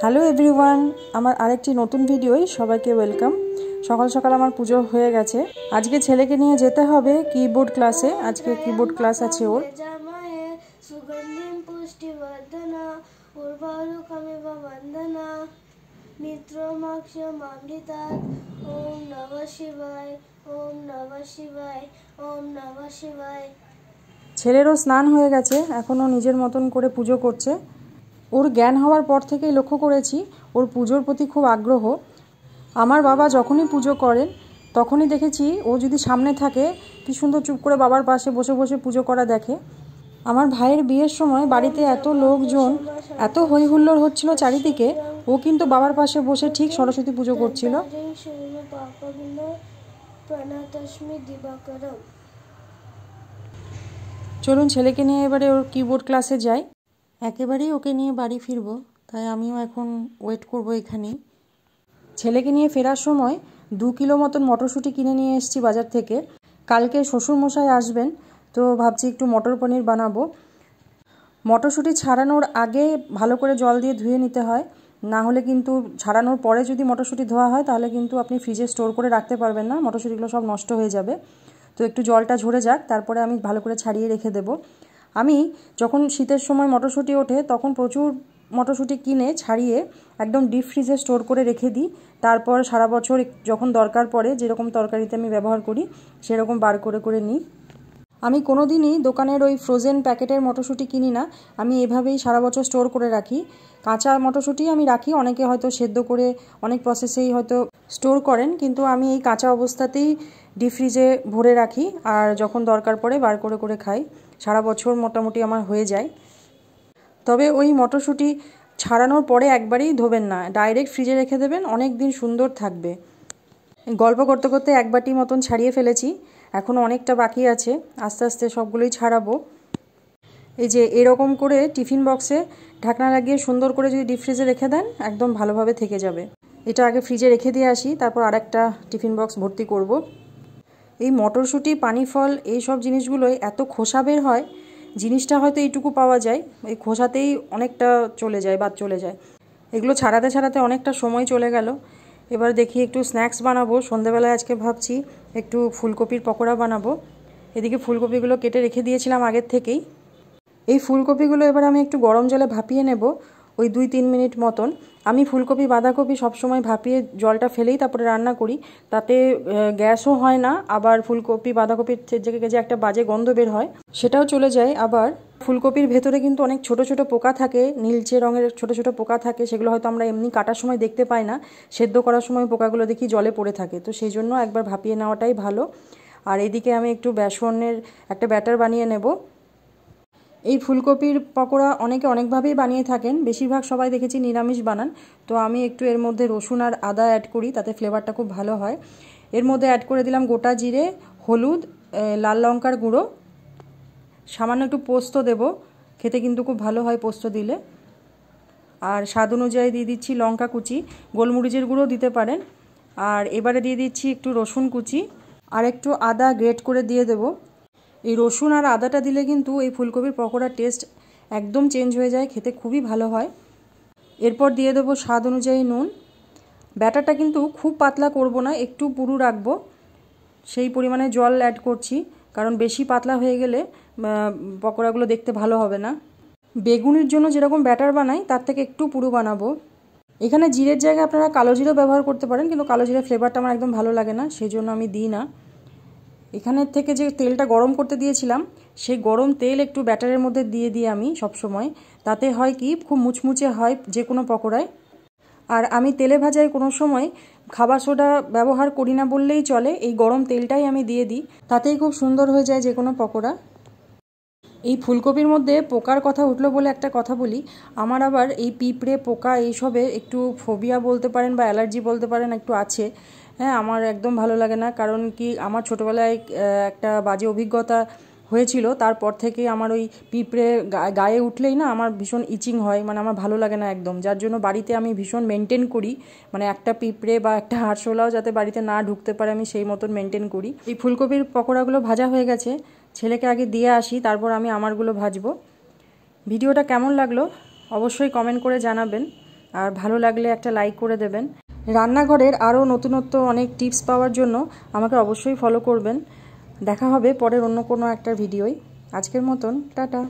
Hello everyone, আমার আরেকটি নতুন ভিডিওয় সবাইকে ওয়েলকাম। সকাল সকাল আমার পুজো হয়ে গেছে। আজকে ছেলেকে নিয়ে যেতে হবে কিবোর্ড ক্লাসে। আজকে কিবোর্ড ক্লাস আছে ওর। ছেলেরও স্নান হয়ে গেছে, এখনও নিজের মতন করে পুজো করছে। ওর জ্ঞান হওয়ার পর থেকেই লক্ষ্য করেছি ওর পুজোর প্রতি খুব আগ্রহ। আমার বাবা যখনই পুজো করেন তখনই দেখেছি ও যদি সামনে থাকে কি সুন্দর চুপ করে বাবার পাশে বসে বসে পুজো করা দেখে। আমার ভাইয়ের বিয়ের সময় বাড়িতে এত লোকজন, এত হই হুল্লোড় হচ্ছিল চারিদিকে, ও কিন্তু বাবার পাশে বসে ঠিক সরস্বতী পুজো করছিল। চলুন ছেলেকে নিয়ে এবারে ওর কিবোর্ড ক্লাসে যাই। একেবারেই ওকে নিয়ে বাড়ি ফিরবো, তাই আমিও এখন ওয়েট করব এখানেই। ছেলেকে নিয়ে ফেরার সময় 2 কিলো মতন মটরশুঁটি কিনে নিয়ে এসেছি বাজার থেকে। কালকে শ্বশুরমশাই আসবেন, তো ভাবছি একটু মটর পনির বানাবো। মটরশুঁটি ছাড়ানোর আগে ভালো করে জল দিয়ে ধুয়ে নিতে হয়, না হলে কিন্তু ছাড়ানোর পরে যদি মটরশুঁটি ধোয়া হয় তাহলে কিন্তু আপনি ফ্রিজে স্টোর করে রাখতে পারবেন না, মটরশুঁটিগুলো সব নষ্ট হয়ে যাবে। তো একটু জলটা ঝরে যাক, তারপরে আমি ভালো করে ছাড়িয়ে রেখে দেবো। আমি যখন শীতের সময় মটরশুঁটি ওঠে তখন প্রচুর মটরশুঁটি কিনে ছাড়িয়ে একদম ডিপ ফ্রিজে স্টোর করে রেখে দিই। তারপর সারা বছর যখন দরকার পড়ে, যেরকম তরকারিতে আমি ব্যবহার করি সেরকম বার করে করে নিই। আমি কোনো দিনই দোকানের ওই ফ্রোজেন প্যাকেটের মটরশুঁটি কিনি না, আমি এভাবেই সারা বছর স্টোর করে রাখি। কাঁচা মটরশুঁটি আমি রাখি, অনেকে হয়তো সেদ্ধ করে অনেক প্রসেসেই হয়তো স্টোর করেন, কিন্তু আমি এই কাঁচা অবস্থাতেই ডিপ ফ্রিজে ভরে রাখি, আর যখন দরকার পড়ে বার করে করে খাই। সারা বছর মোটামুটি আমার হয়ে যায়। তবে ওই মটরশুঁটি ছাড়ানোর পরে একবারেই ধোবেন না, ডাইরেক্ট ফ্রিজে রেখে দেবেন, অনেক দিন সুন্দর থাকবে। গল্প করতে করতে 1 বাটি মতন ছাড়িয়ে ফেলেছি, এখনও অনেকটা বাকি আছে, আস্তে আস্তে সবগুলোই ছাড়াবো। এই যে এরকম করে টিফিন বক্সে ঢাকনা লাগিয়ে সুন্দর করে যদি ডিপ ফ্রিজে রেখে দেন একদম ভালোভাবে থেকে যাবে। এটা আগে ফ্রিজে রেখে দিয়ে আসি, তারপর আরেকটা টিফিন বক্স ভর্তি করব। এই মটরশুঁটি, পানি ফল, এই সব জিনিসগুলোই এত খোসা বের হয়, জিনিসটা হয়তো এইটুকু পাওয়া যায়, এই খোসাতেই অনেকটা চলে যায়, বাদ চলে যায়। এগুলো ছাড়াতে ছাড়াতে অনেকটা সময় চলে গেল। এবার দেখি একটু স্ন্যাক্স বানাবো। সন্ধ্যেবেলায় আজকে ভাবছি একটু ফুলকপির পকোড়া বানাবো। এদিকে ফুলকপিগুলো কেটে রেখে দিয়েছিলাম আগের থেকেই। এই ফুলকপিগুলো এবার আমি একটু গরম জলে ভাপিয়ে নেব, ওই 2-3 মিনিট মতন। আমি ফুলকপি, বাঁধাকপি সবসময় ভাপিয়ে জলটা ফেলেই তারপরে রান্না করি, তাতে গ্যাসও হয় না, আবার ফুলকপি বাঁধাকপির থেকে যে একটা বাজে গন্ধ বের হয় সেটাও চলে যায়। আবার ফুলকপির ভেতরে কিন্তু অনেক ছোট ছোট পোকা থাকে, নীলচে রঙের ছোট ছোট পোকা থাকে, সেগুলো হয়তো আমরা এমনি কাটার সময় দেখতে পাই না, সেদ্ধ করার সময় পোকাগুলো দেখি জলে পড়ে থাকে, তো সেই জন্য একবার ভাপিয়ে নেওয়াটাই ভালো। আর এদিকে আমি একটু বেসনের একটা ব্যাটার বানিয়ে নেব। এই ফুলকপির পকোড়া অনেকে অনেকভাবেই বানিয়ে থাকেন, বেশিরভাগ সবাই দেখেছি নিরামিষ বানান, তো আমি একটু এর মধ্যে রসুন আর আদা অ্যাড করি, তাতে ফ্লেভারটা খুব ভালো হয়। এর মধ্যে অ্যাড করে দিলাম গোটা জিরে, হলুদ, লাল লঙ্কার গুঁড়ো, সামান্য একটু পোস্ত দেব, খেতে কিন্তু খুব ভালো হয় পোস্ত দিলে। আর স্বাদ অনুযায়ী দিয়ে দিচ্ছি লঙ্কা কুচি, গোলমরিচের গুঁড়ো দিতে পারেন। আর এবারে দিয়ে দিচ্ছি একটু রসুন কুচি, আর একটু আদা গ্রেট করে দিয়ে দেব। এই রসুন আর আদাটা দিলে কিন্তু এই ফুলকপির পকোড়ার টেস্ট একদম চেঞ্জ হয়ে যায়, খেতে খুবই ভালো হয়। এরপর দিয়ে দেবো স্বাদ অনুযায়ী নুন। ব্যাটারটা কিন্তু খুব পাতলা করব না, একটু পুরু রাখবো, সেই পরিমাণে জল অ্যাড করছি, কারণ বেশি পাতলা হয়ে গেলে পকোড়াগুলো দেখতে ভালো হবে না। বেগুনের জন্য যেরকম ব্যাটার বানাই তার থেকে একটু পুরু বানাবো। এখানে জিরের জায়গায় আপনারা কালো জিরেও ব্যবহার করতে পারেন, কিন্তু কালো জিরের ফ্লেভারটা আমার একদম ভালো লাগে না, সেই জন্য আমি দিই না। এখানের থেকে যে তেলটা গরম করতে দিয়েছিলাম, সেই গরম তেল একটু ব্যাটারের মধ্যে দিয়ে দিই আমি সবসময়, তাতে হয় কি খুব মুচমুচে হয় যে কোনো পকোড়ায়। আর আমি তেলে ভাজায় কোনো সময় খাবার সোডা ব্যবহার করি না বললেই চলে, এই গরম তেলটাই আমি দিয়ে দিই, তাতেই খুব সুন্দর হয়ে যায় যে কোনো পকোড়া। এই ফুলকপির মধ্যে পোকার কথা উঠলো বলে একটা কথা বলি, আমার আবার এই পিঁপড়ে, পোকা এইসবে একটু ফোবিয়া বলতে পারেন বা অ্যালার্জি বলতে পারেন, একটু আছে। হ্যাঁ, আমার একদম ভালো লাগে না, কারণ কি আমার ছোটোবেলায় একটা বাজে অভিজ্ঞতা হয়েছিল, তারপর থেকে আমার ওই পিঁপড়ে গায়ে উঠলেই না আমার ভীষণ ইচিং হয়, মানে আমার ভালো লাগে না একদম, যার জন্য বাড়িতে আমি ভীষণ মেনটেন করি, মানে একটা পিঁপড়ে বা একটা আরশোলাও যাতে বাড়িতে না ঢুকতে পারে আমি সেই মতন মেনটেন করি। এই ফুলকপির পকোড়াগুলো ভাজা হয়ে গেছে, ছেলেকে আগে দিয়ে আসি, তারপর আমি আমারগুলো ভাজবো। ভিডিওটা কেমন লাগলো অবশ্যই কমেন্ট করে জানাবেন, আর ভালো লাগলে একটা লাইক করে দেবেন। রান্নাঘরের আরও নতুনত্ব অনেক টিপস পাওয়ার জন্য আমাকে অবশ্যই ফলো করবেন। দেখা হবে পরের অন্য কোনো একটা ভিডিওয়। আজকের মতন টাটা।